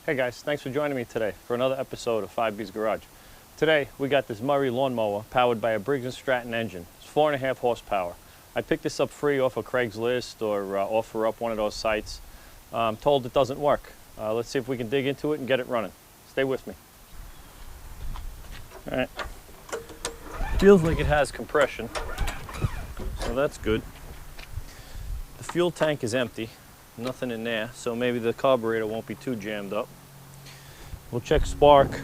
Hey guys, thanks for joining me today for another episode of 5B's Garage. Today we got this Murray Lawnmower powered by a Briggs Stratton engine. It's 4.5 horsepower. I picked this up free off of Craigslist or OfferUp, one of those sites. I'm told it doesn't work. Let's see if we can dig into it and get it running. Stay with me. All right. Feels like it has compression, so that's good. The fuel tank is empty. Nothing in there, so maybe the carburetor won't be too jammed up. We'll check spark,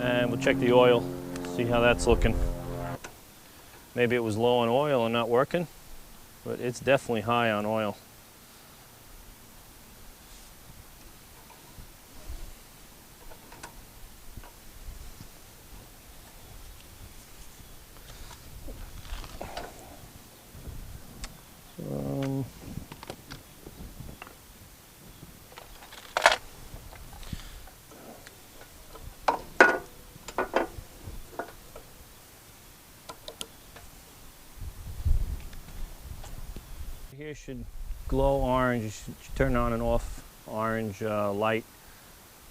and we'll check the oil, see how that's looking. Maybe it was low on oil and not working, but it's definitely high on oil. Here should glow orange. You should turn on and off orange light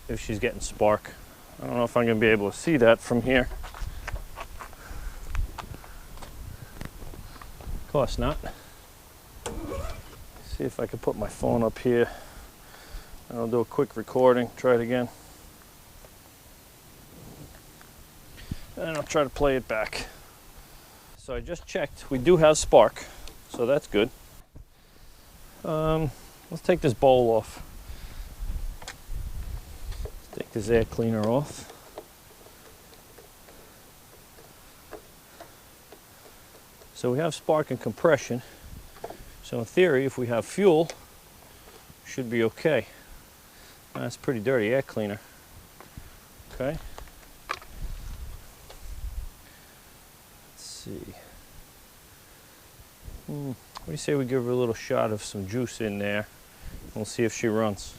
if she's getting spark. I don't know if I'm going to be able to see that from here. Of course not. See if I can put my phone up here. I'll do a quick recording, try it again. And I'll try to play it back. So I just checked. We do have spark, so that's good. Let's take this bowl off. Let's take this air cleaner off. So we have spark and compression. So in theory, if we have fuel, should be okay. That's pretty dirty air cleaner. Okay. Let's see. What do you say we give her a little shot of some juice in there? We'll see if she runs.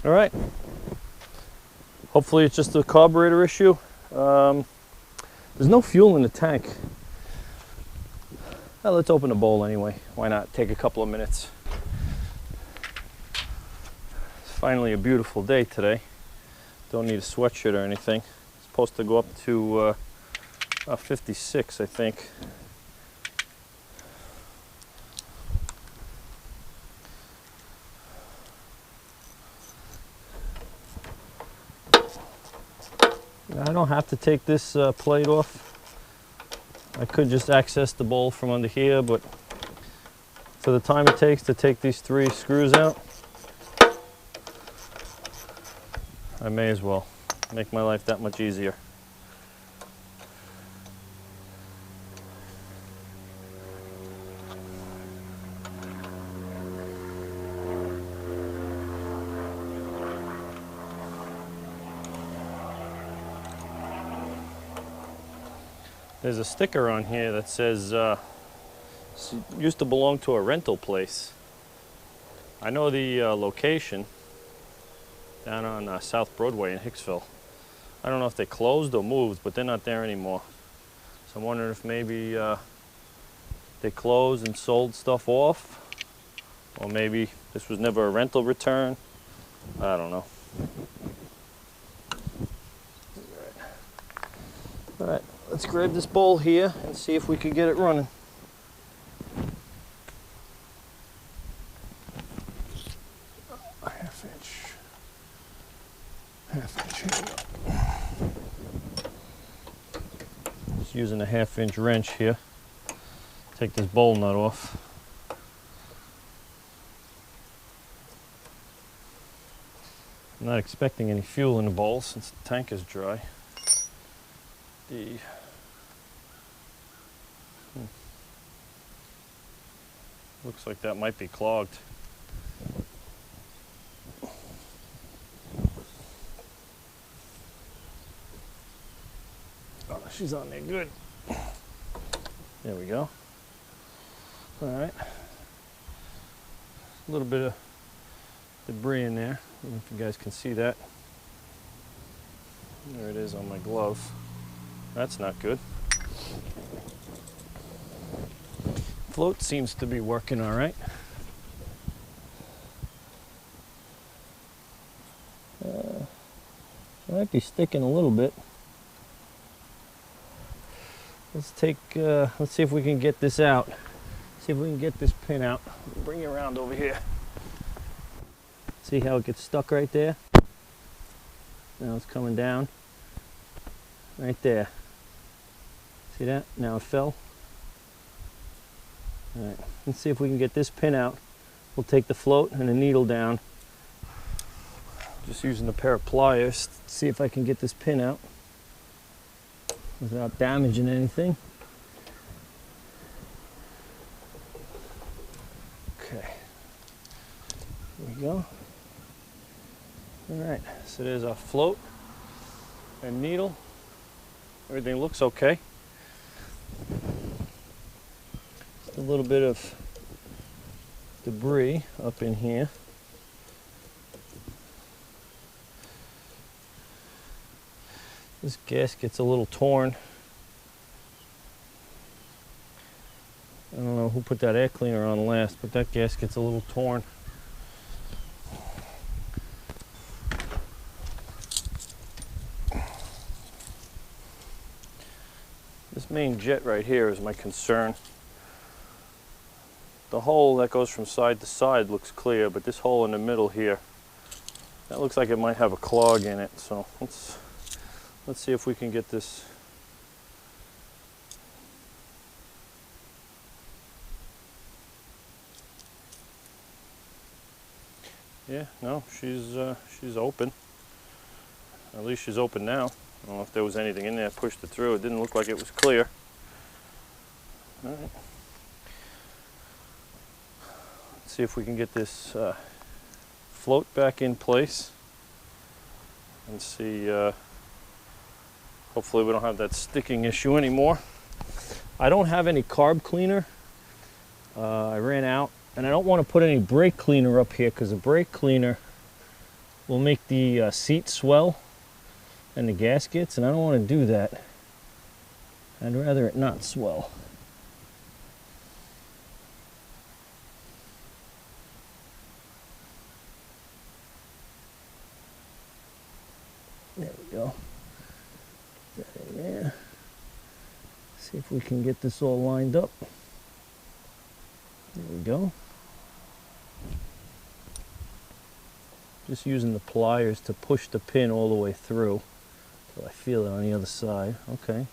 All right. Hopefully it's just a carburetor issue. There's no fuel in the tank. Well, let's open the bowl anyway. Why not? Take a couple of minutes. It's finally a beautiful day today. Don't need a sweatshirt or anything. It's supposed to go up to 56, I think. I don't have to take this plate off. I could just access the bowl from under here, but for the time it takes to take these 3 screws out, I may as well make my life that much easier. There's a sticker on here that says it used to belong to a rental place. I know the location down on South Broadway in Hicksville. I don't know if they closed or moved, but they're not there anymore. So I'm wondering if maybe they closed and sold stuff off, or maybe this was never a rental return. I don't know. All right. Let's grab this bowl here and see if we can get it running. Half inch. Just using a 1/2 inch wrench here. Take this bowl nut off. I'm not expecting any fuel in the bowl since the tank is dry. Looks like that might be clogged. Oh, she's on there good. There we go. All right. A little bit of debris in there. I don't know if you guys can see that. There it is on my glove. That's not good. Float seems to be working all right. Might be sticking a little bit. Let's see if we can get this out. See if we can get this pin out. Bring it around over here. See how it gets stuck right there? Now it's coming down. Right there. See that? Now it fell. All right, let's see if we can get this pin out. We'll take the float and the needle down. Just using a pair of pliers to see if I can get this pin out without damaging anything. Okay, there we go. All right, so there's our float and needle. Everything looks okay. Just a little bit of debris up in here. This gasket's a little torn. I don't know who put that air cleaner on last, but that gasket's a little torn. This main jet right here is my concern. The hole that goes from side to side looks clear, but this hole in the middle here, that looks like it might have a clog in it. So let's see if we can get this. Yeah, no, she's open. At least she's open now. I don't know if there was anything in there, pushed it through. It didn't look like it was clear. All right. Let's see if we can get this float back in place and see. Hopefully we don't have that sticking issue anymore. I don't have any carb cleaner. I ran out, and I don't want to put any brake cleaner up here because the brake cleaner will make the seat swell and the gaskets, and I don't want to do that. I'd rather it not swell. There we go. Put that in there. See if we can get this all lined up. There we go. Just using the pliers to push the pin all the way through. So I feel it on the other side. Okay.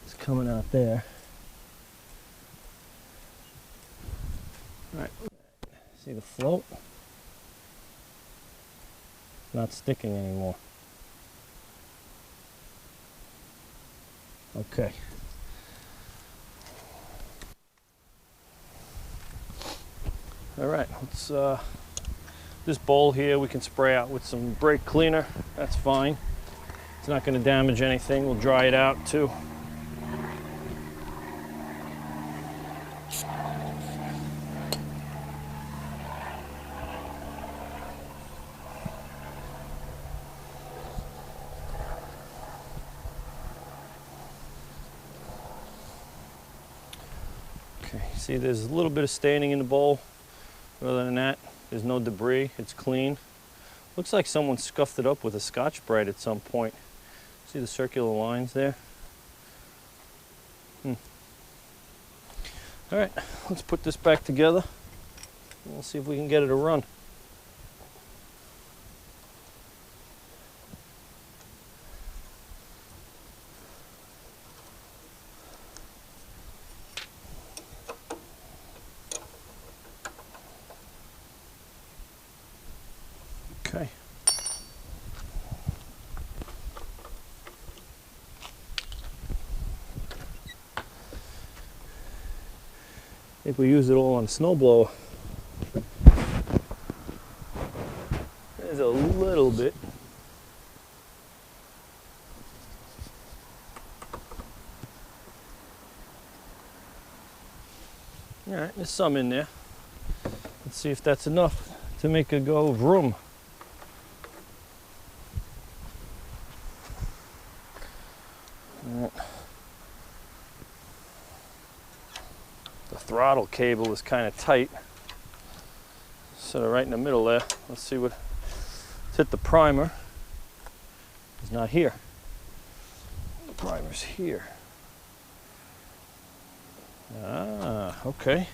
It's coming out there. All right. See the float? Not sticking anymore. Okay. All right, let's this bowl here we can spray out with some brake cleaner. That's fine. It's not going to damage anything. We'll dry it out too. Okay, see there's a little bit of staining in the bowl. Other than that, there's no debris. It's clean. Looks like someone scuffed it up with a Scotch-Brite at some point. See the circular lines there? All right, let's put this back together. We'll see if we can get it to run. Okay. I think we use it all on a snowblower. There's a little bit. All right, there's some in there. Let's see if that's enough to make a go of room. All right. The throttle cable is kind of tight. So right in the middle there. Let's see what. Let's hit the primer. It's not here. The primer's here. Ah, okay.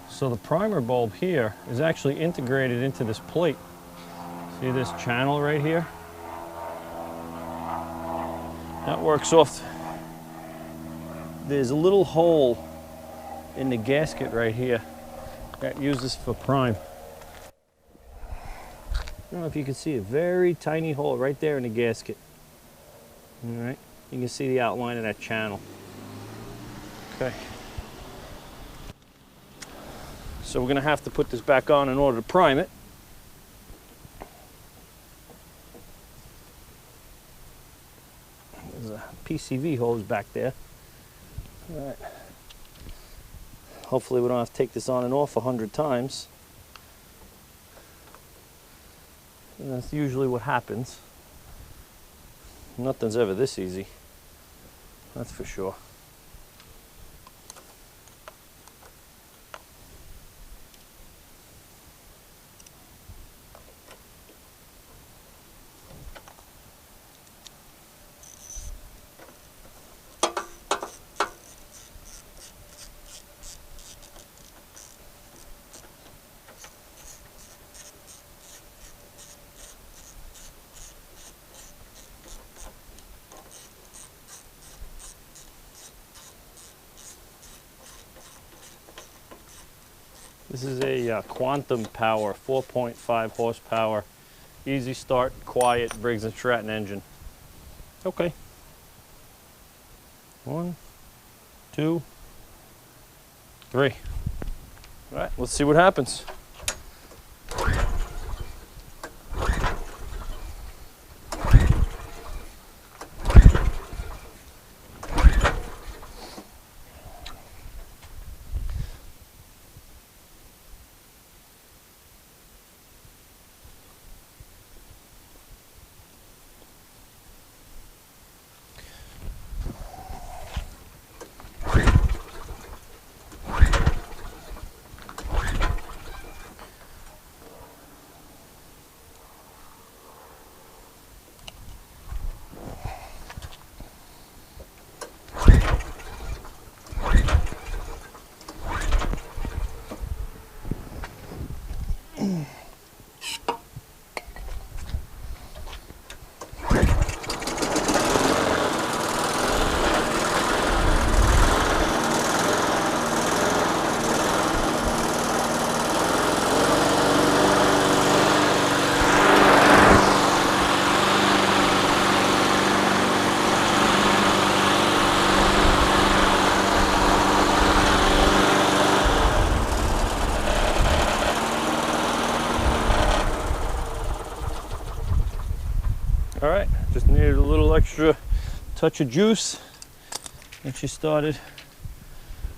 So the primer bulb here is actually integrated into this plate. See this channel right here? That works off. There's a little hole in the gasket right here that uses for prime. I don't know if you can see a very tiny hole right there in the gasket. All right, you can see the outline of that channel. Okay. So we're going to have to put this back on in order to prime it. There's a PCV hose back there. All right. Hopefully we don't have to take this on and off 100 times. And that's usually what happens. Nothing's ever this easy. That's for sure. This is a Quantum Power 4.5 horsepower, easy start, quiet Briggs Stratton engine. Okay. 1, 2, 3. All right, let's see what happens. All right, just needed a little extra touch of juice, and she started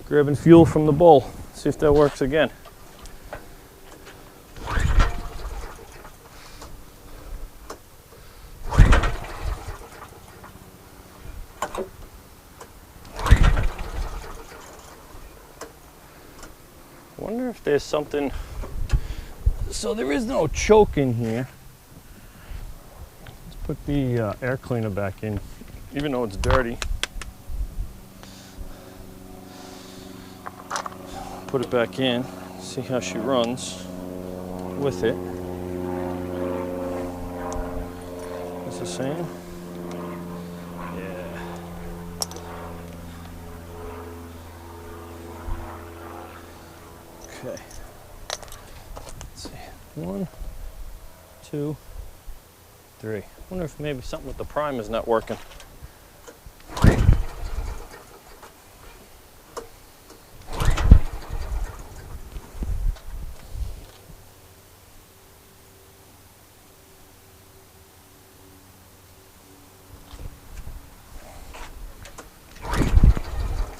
grabbing fuel from the bowl. See if that works again. I wonder if there's something. So there is no choke in here. Put the air cleaner back in, even though it's dirty. Put it back in, see how she runs with it. It's the same. Yeah. Okay. Let's see. 1, 2, 3. I wonder if maybe something with the prime is not working.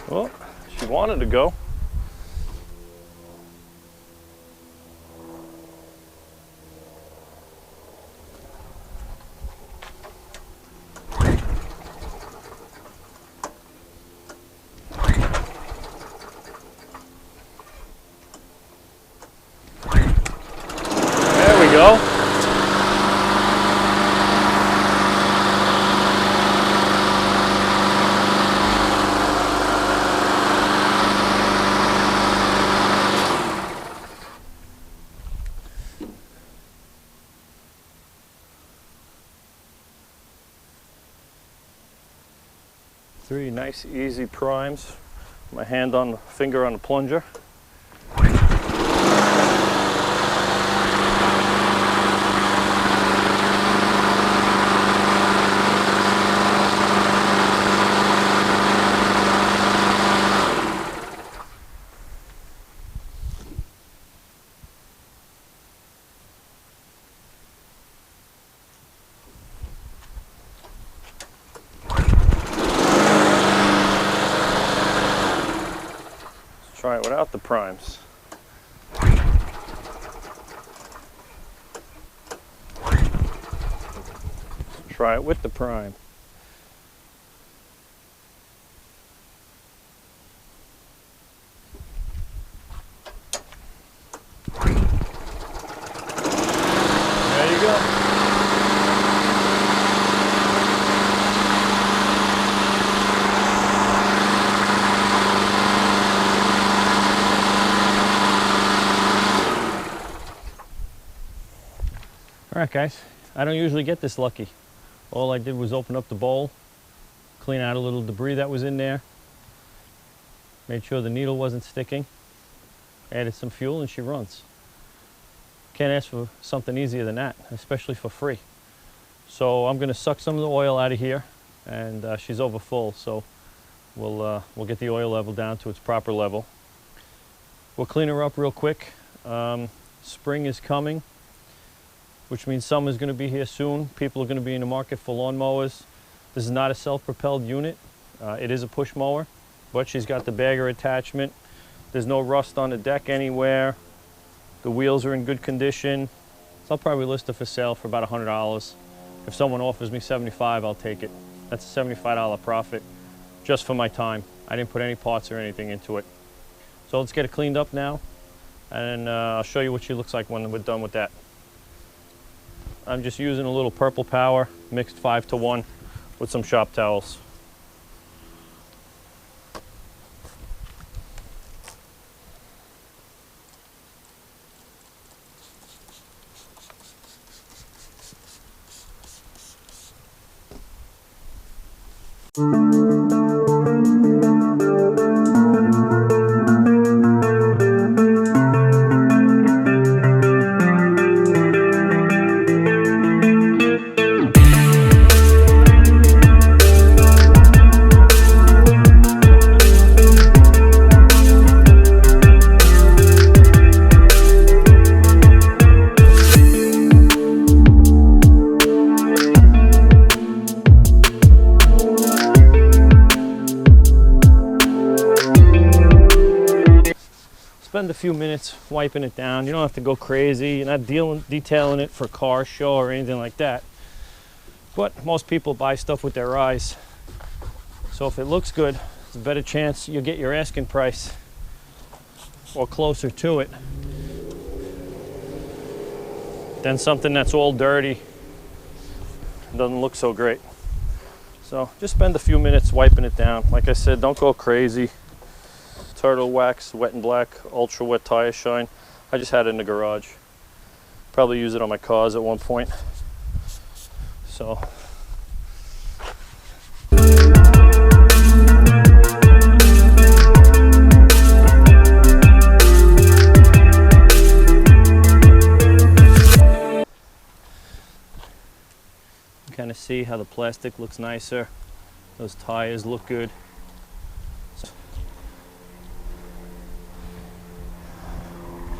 Well, she wanted to go. There we go. Three nice easy primes. My hand on the finger on the plunger. Try it without the primes. Try it with the prime. There you go. Alright guys, I don't usually get this lucky. All I did was open up the bowl, clean out a little debris that was in there, made sure the needle wasn't sticking, added some fuel, and she runs. Can't ask for something easier than that, especially for free. So I'm going to suck some of the oil out of here, and she's over full, so we'll get the oil level down to its proper level. We'll clean her up real quick. Spring is coming, which means summer's going to be here soon. People are going to be in the market for lawn mowers. This is not a self-propelled unit. It is a push mower, but she's got the bagger attachment. There's no rust on the deck anywhere. The wheels are in good condition. So I'll probably list her for sale for about $100. If someone offers me $75, I'll take it. That's a $75 profit just for my time. I didn't put any parts or anything into it. So let's get it cleaned up now, and I'll show you what she looks like when we're done with that. I'm just using a little Purple Power mixed 5-to-1 with some shop towels. Spend a few minutes wiping it down. You don't have to go crazy. You're not detailing it for a car show or anything like that. But most people buy stuff with their eyes. So if it looks good, there's a better chance you'll get your asking price or closer to it than something that's all dirty and doesn't look so great. So just spend a few minutes wiping it down. Like I said, don't go crazy. Turtle Wax, Wet and Black, Ultra Wet Tire Shine. I just had it in the garage. Probably use it on my cars at one point. So. Kind of see how the plastic looks nicer. Those tires look good.